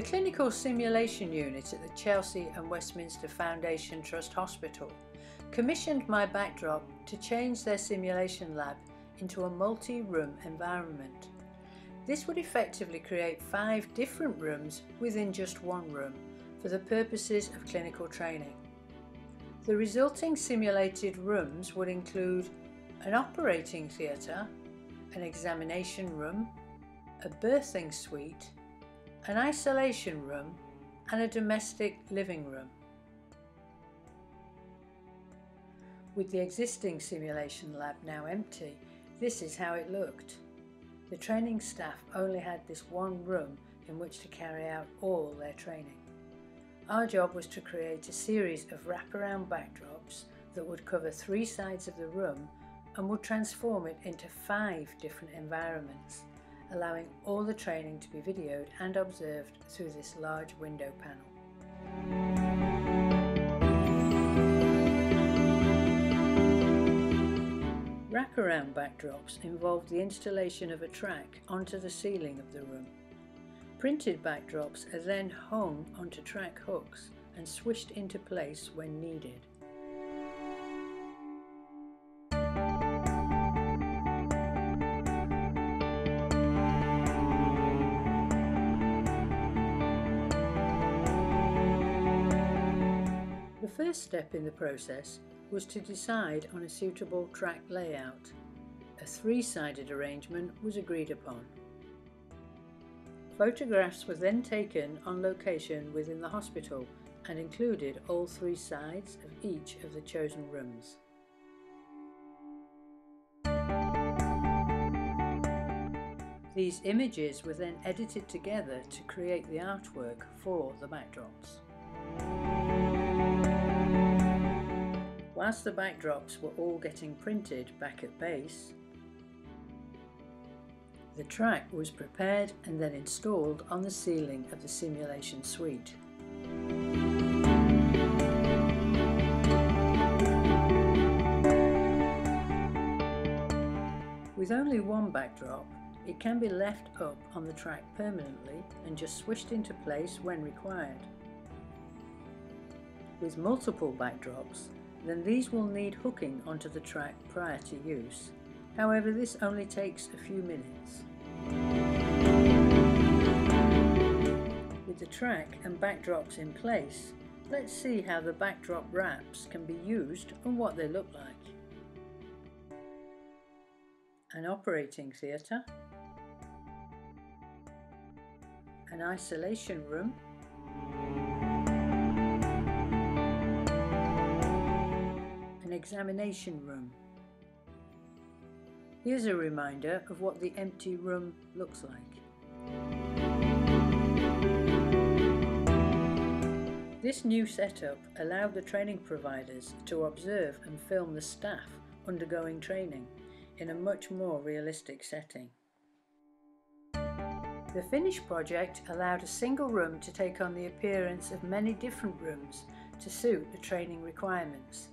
The Clinical Simulation Unit at the Chelsea and Westminster Foundation Trust Hospital commissioned my backdrop to change their simulation lab into a multi-room environment. This would effectively create 5 different rooms within just one room for the purposes of clinical training. The resulting simulated rooms would include an operating theatre, an examination room, a birthing suite, an isolation room and a domestic living room. With the existing simulation lab now empty, this is how it looked. The training staff only had this one room in which to carry out all their training. Our job was to create a series of wraparound backdrops that would cover 3 sides of the room and would transform it into 5 different environments, allowing all the training to be videoed and observed through this large window panel. Wraparound backdrops involved the installation of a track onto the ceiling of the room. Printed backdrops are then hung onto track hooks and swished into place when needed. The first step in the process was to decide on a suitable track layout. A 3-sided arrangement was agreed upon. Photographs were then taken on location within the hospital and included all 3 sides of each of the chosen rooms. These images were then edited together to create the artwork for the backdrops. Whilst the backdrops were all getting printed back at base, the track was prepared and then installed on the ceiling of the simulation suite. With only one backdrop, it can be left up on the track permanently and just swished into place when required. With multiple backdrops, then these will need hooking onto the track prior to use. However, this only takes a few minutes. With the track and backdrops in place, let's see how the backdrop wraps can be used and what they look like. An operating theatre, an isolation room, an examination room. Here's a reminder of what the empty room looks like. This new setup allowed the training providers to observe and film the staff undergoing training in a much more realistic setting. The finished project allowed a single room to take on the appearance of many different rooms to suit the training requirements.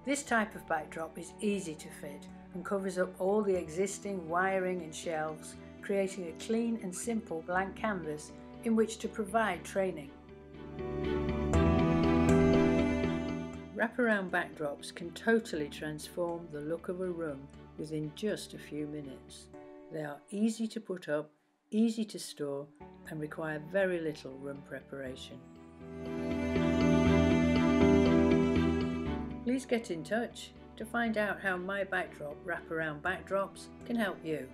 This type of backdrop is easy to fit and covers up all the existing wiring and shelves, creating a clean and simple blank canvas in which to provide training. Wraparound backdrops can totally transform the look of a room within just a few minutes. They are easy to put up, easy to store, and require very little room preparation. Please get in touch to find out how my backdrop wraparound backdrops can help you.